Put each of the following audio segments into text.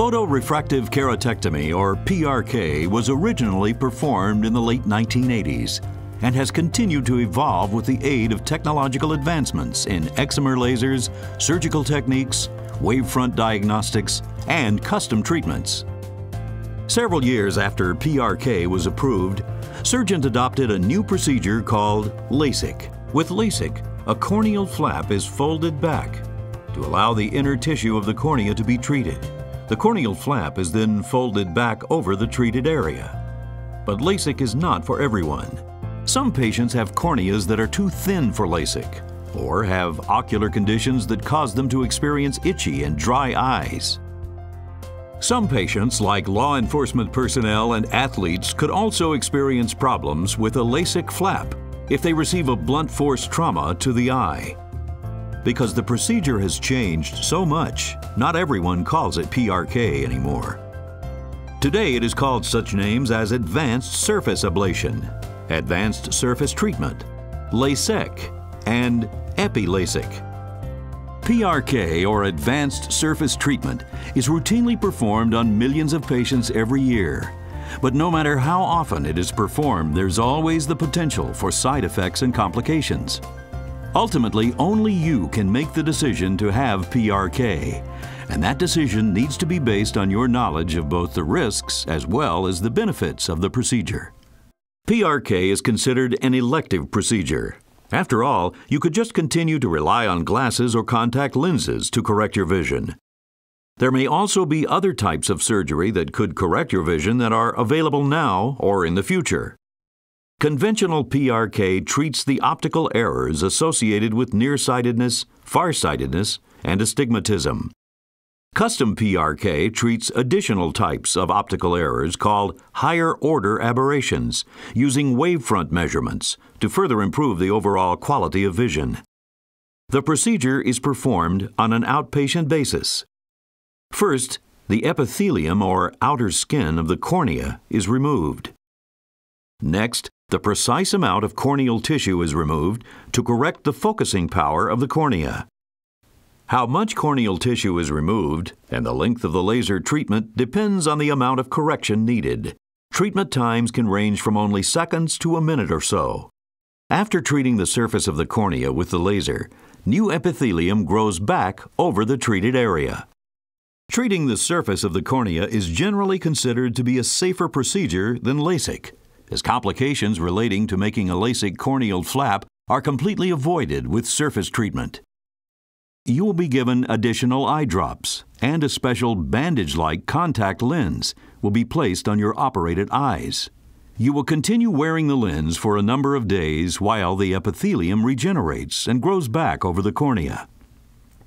Photorefractive keratectomy, or PRK, was originally performed in the late 1980s and has continued to evolve with the aid of technological advancements in excimer lasers, surgical techniques, wavefront diagnostics, and custom treatments. Several years after PRK was approved, surgeons adopted a new procedure called LASIK. With LASIK, a corneal flap is folded back to allow the inner tissue of the cornea to be treated. The corneal flap is then folded back over the treated area. But LASIK is not for everyone. Some patients have corneas that are too thin for LASIK, or have ocular conditions that cause them to experience itchy and dry eyes. Some patients, like law enforcement personnel and athletes, could also experience problems with a LASIK flap if they receive a blunt force trauma to the eye. Because the procedure has changed so much, not everyone calls it PRK anymore. Today it is called such names as advanced surface ablation, advanced surface treatment, LASIK, and epiLASIK. PRK, or advanced surface treatment, is routinely performed on millions of patients every year. But no matter how often it is performed, there's always the potential for side effects and complications. Ultimately, only you can make the decision to have PRK, and that decision needs to be based on your knowledge of both the risks as well as the benefits of the procedure. PRK is considered an elective procedure. After all, you could just continue to rely on glasses or contact lenses to correct your vision. There may also be other types of surgery that could correct your vision that are available now or in the future. Conventional PRK treats the optical errors associated with nearsightedness, farsightedness, and astigmatism. Custom PRK treats additional types of optical errors called higher-order aberrations, using wavefront measurements to further improve the overall quality of vision. The procedure is performed on an outpatient basis. First, the epithelium or outer skin of the cornea is removed. Next, the precise amount of corneal tissue is removed to correct the focusing power of the cornea. How much corneal tissue is removed and the length of the laser treatment depends on the amount of correction needed. Treatment times can range from only seconds to a minute or so. After treating the surface of the cornea with the laser, new epithelium grows back over the treated area. Treating the surface of the cornea is generally considered to be a safer procedure than LASIK, as complications relating to making a LASIK corneal flap are completely avoided with surface treatment. You will be given additional eye drops, and a special bandage-like contact lens will be placed on your operated eyes. You will continue wearing the lens for a number of days while the epithelium regenerates and grows back over the cornea.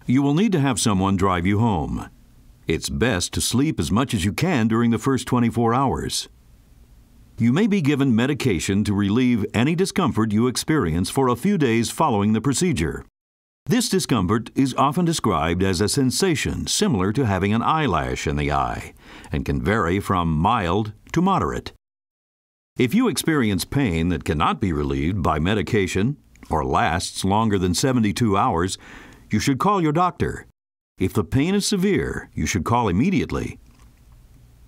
You will need to have someone drive you home. It's best to sleep as much as you can during the first 24 hours. You may be given medication to relieve any discomfort you experience for a few days following the procedure. This discomfort is often described as a sensation similar to having an eyelash in the eye and can vary from mild to moderate. If you experience pain that cannot be relieved by medication or lasts longer than 72 hours, you should call your doctor. If the pain is severe, you should call immediately.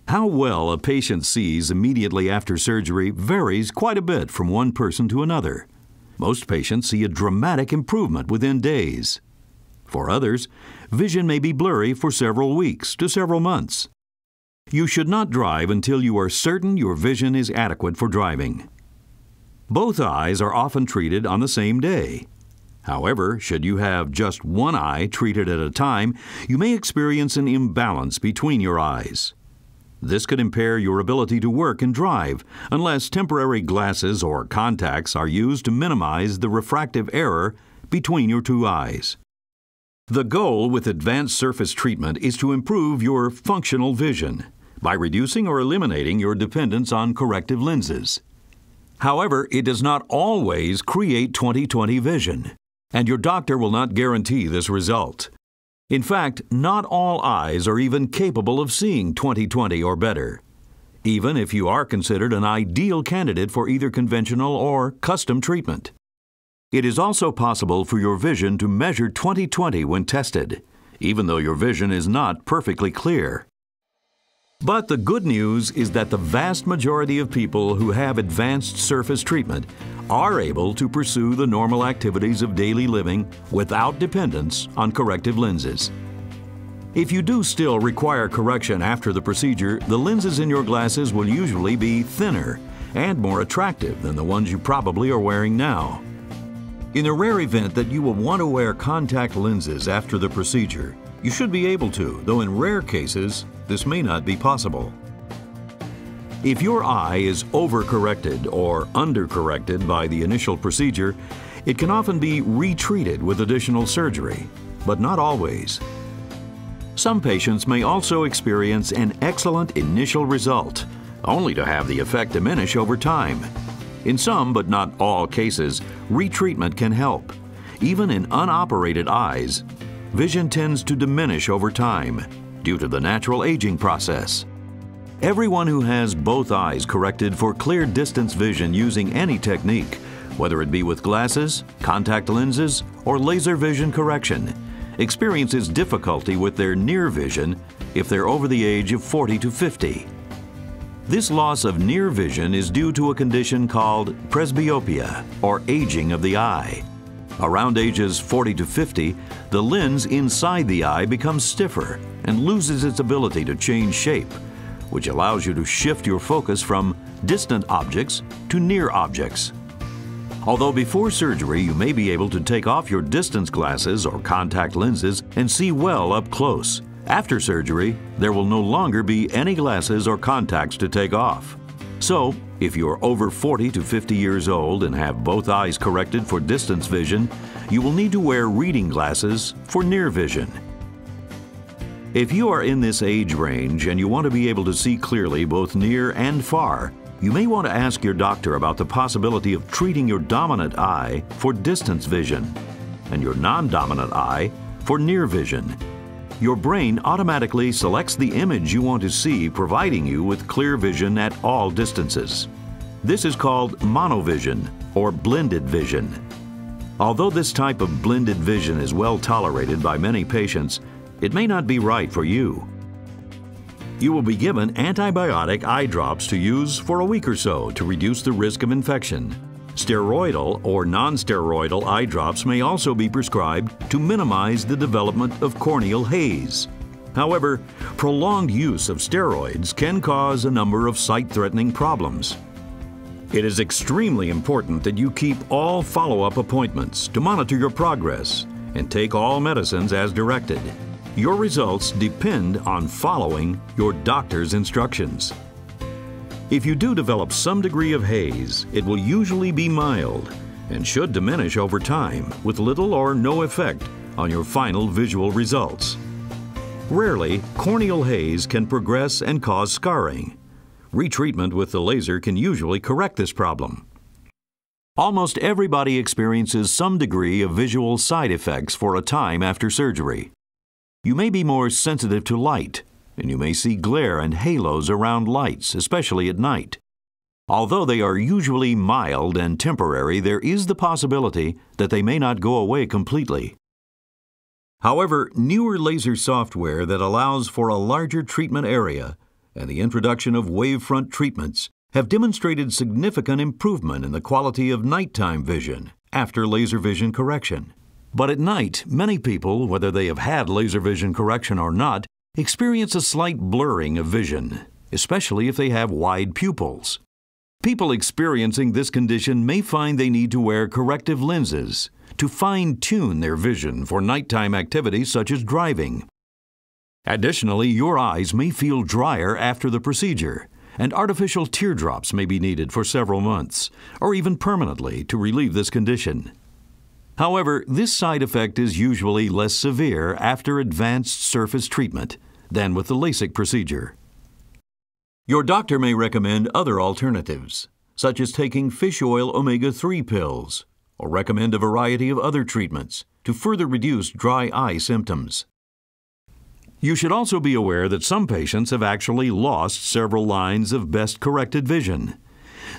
How well a patient sees immediately after surgery varies quite a bit from one person to another. Most patients see a dramatic improvement within days. For others, vision may be blurry for several weeks to several months. You should not drive until you are certain your vision is adequate for driving. Both eyes are often treated on the same day. However, should you have just one eye treated at a time, you may experience an imbalance between your eyes. This could impair your ability to work and drive unless temporary glasses or contacts are used to minimize the refractive error between your two eyes. The goal with advanced surface treatment is to improve your functional vision by reducing or eliminating your dependence on corrective lenses. However, it does not always create 20/20 vision, and your doctor will not guarantee this result. In fact, not all eyes are even capable of seeing 20/20 or better, even if you are considered an ideal candidate for either conventional or custom treatment. It is also possible for your vision to measure 20/20 when tested, even though your vision is not perfectly clear. But the good news is that the vast majority of people who have advanced surface treatment are able to pursue the normal activities of daily living without dependence on corrective lenses. If you do still require correction after the procedure, the lenses in your glasses will usually be thinner and more attractive than the ones you probably are wearing now. In the rare event that you will want to wear contact lenses after the procedure, you should be able to, though in rare cases, this may not be possible. If your eye is overcorrected or undercorrected by the initial procedure, it can often be retreated with additional surgery, but not always. Some patients may also experience an excellent initial result, only to have the effect diminish over time. In some, but not all cases, retreatment can help. Even in unoperated eyes, vision tends to diminish over time due to the natural aging process. Everyone who has both eyes corrected for clear distance vision using any technique, whether it be with glasses, contact lenses, or laser vision correction, experiences difficulty with their near vision if they're over the age of 40 to 50. This loss of near vision is due to a condition called presbyopia, or aging of the eye. Around ages 40 to 50, the lens inside the eye becomes stiffer and loses its ability to change shape, which allows you to shift your focus from distant objects to near objects. Although before surgery you may be able to take off your distance glasses or contact lenses and see well up close, after surgery there will no longer be any glasses or contacts to take off. So, if you're over 40 to 50 years old and have both eyes corrected for distance vision, you will need to wear reading glasses for near vision. If you are in this age range and you want to be able to see clearly both near and far, you may want to ask your doctor about the possibility of treating your dominant eye for distance vision and your non-dominant eye for near vision. Your brain automatically selects the image you want to see, providing you with clear vision at all distances. This is called monovision or blended vision. Although this type of blended vision is well tolerated by many patients, it may not be right for you. You will be given antibiotic eye drops to use for a week or so to reduce the risk of infection. Steroidal or non-steroidal eye drops may also be prescribed to minimize the development of corneal haze. However, prolonged use of steroids can cause a number of sight-threatening problems. It is extremely important that you keep all follow-up appointments to monitor your progress and take all medicines as directed. Your results depend on following your doctor's instructions. If you do develop some degree of haze, it will usually be mild and should diminish over time with little or no effect on your final visual results. Rarely, corneal haze can progress and cause scarring. Retreatment with the laser can usually correct this problem. Almost everybody experiences some degree of visual side effects for a time after surgery. You may be more sensitive to light, and you may see glare and halos around lights, especially at night. Although they are usually mild and temporary, there is the possibility that they may not go away completely. However, newer laser software that allows for a larger treatment area and the introduction of wavefront treatments have demonstrated significant improvement in the quality of nighttime vision after laser vision correction. But at night, many people, whether they have had laser vision correction or not, experience a slight blurring of vision, especially if they have wide pupils. People experiencing this condition may find they need to wear corrective lenses to fine-tune their vision for nighttime activities such as driving. Additionally, your eyes may feel drier after the procedure, and artificial teardrops may be needed for several months, or even permanently, to relieve this condition. However, this side effect is usually less severe after advanced surface treatment than with the LASIK procedure. Your doctor may recommend other alternatives, such as taking fish oil omega-3 pills, or recommend a variety of other treatments to further reduce dry eye symptoms. You should also be aware that some patients have actually lost several lines of best corrected vision.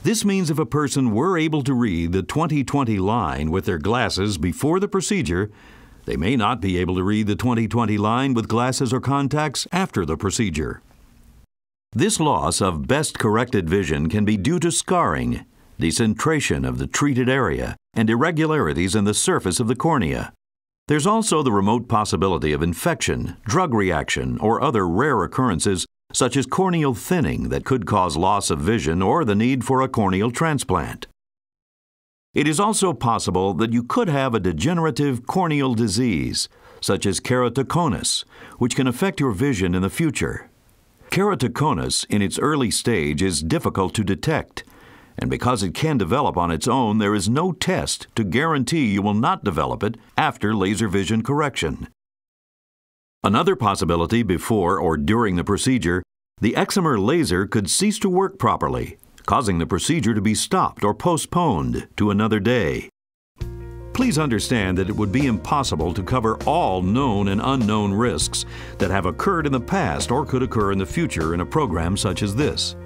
This means if a person were able to read the 20/20 line with their glasses before the procedure, they may not be able to read the 20/20 line with glasses or contacts after the procedure. This loss of best corrected vision can be due to scarring, decentration of the treated area, and irregularities in the surface of the cornea. There's also the remote possibility of infection, drug reaction, or other rare occurrences such as corneal thinning that could cause loss of vision or the need for a corneal transplant. It is also possible that you could have a degenerative corneal disease, such as keratoconus, which can affect your vision in the future. Keratoconus in its early stage is difficult to detect, and because it can develop on its own, there is no test to guarantee you will not develop it after laser vision correction. Another possibility before or during the procedure, the excimer laser could cease to work properly, causing the procedure to be stopped or postponed to another day. Please understand that it would be impossible to cover all known and unknown risks that have occurred in the past or could occur in the future in a program such as this.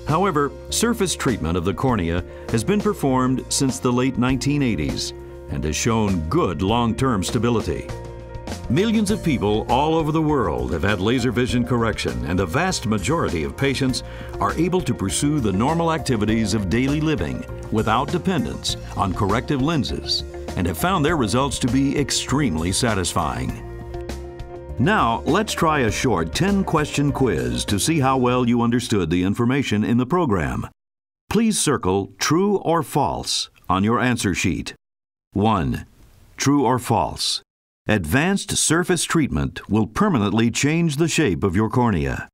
However, surface treatment of the cornea has been performed since the late 1980s and has shown good long-term stability. Millions of people all over the world have had laser vision correction, and the vast majority of patients are able to pursue the normal activities of daily living without dependence on corrective lenses and have found their results to be extremely satisfying. Now, let's try a short 10-question quiz to see how well you understood the information in the program. Please circle true or false on your answer sheet. 1. True or false? Advanced surface treatment will permanently change the shape of your cornea.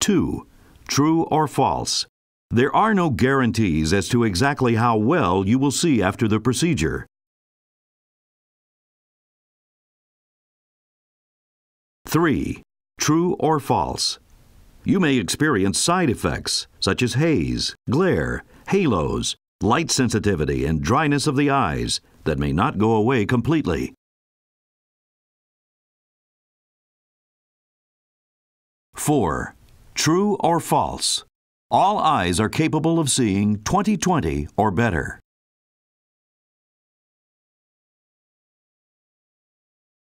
2. True or false? There are no guarantees as to exactly how well you will see after the procedure. 3. True or false? You may experience side effects such as haze, glare, halos, light sensitivity, and dryness of the eyes that may not go away completely. 4. True or false? All eyes are capable of seeing 20/20 or better.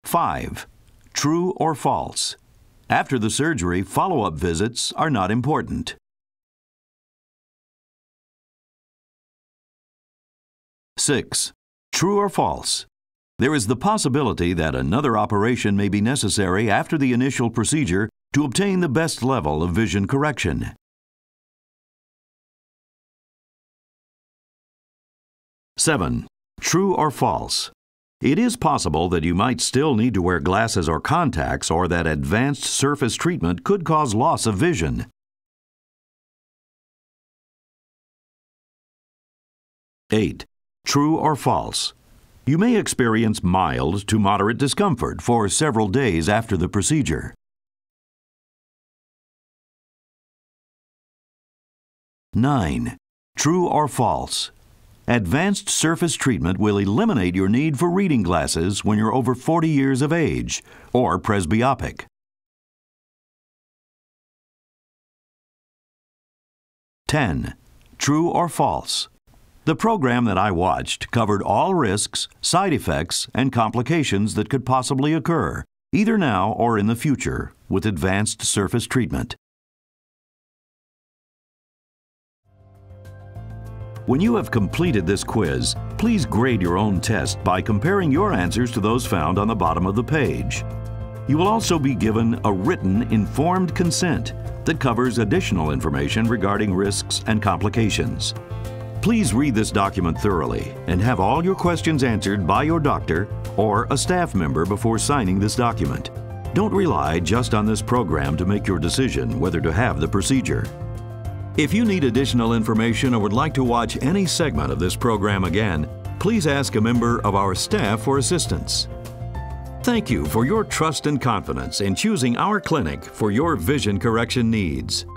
5. True or false? After the surgery, follow-up visits are not important. 6. True or false? There is the possibility that another operation may be necessary after the initial procedure to obtain the best level of vision correction. 7. True or false? It is possible that you might still need to wear glasses or contacts, or that advanced surface treatment could cause loss of vision. 8. True or false? You may experience mild to moderate discomfort for several days after the procedure. 9. True or false? Advanced surface treatment will eliminate your need for reading glasses when you're over 40 years of age or presbyopic. 10. True or false? The program that I watched covered all risks, side effects, and complications that could possibly occur, either now or in the future, with advanced surface treatment. When you have completed this quiz, please grade your own test by comparing your answers to those found on the bottom of the page. You will also be given a written informed consent that covers additional information regarding risks and complications. Please read this document thoroughly and have all your questions answered by your doctor or a staff member before signing this document. Don't rely just on this program to make your decision whether to have the procedure. If you need additional information or would like to watch any segment of this program again, please ask a member of our staff for assistance. Thank you for your trust and confidence in choosing our clinic for your vision correction needs.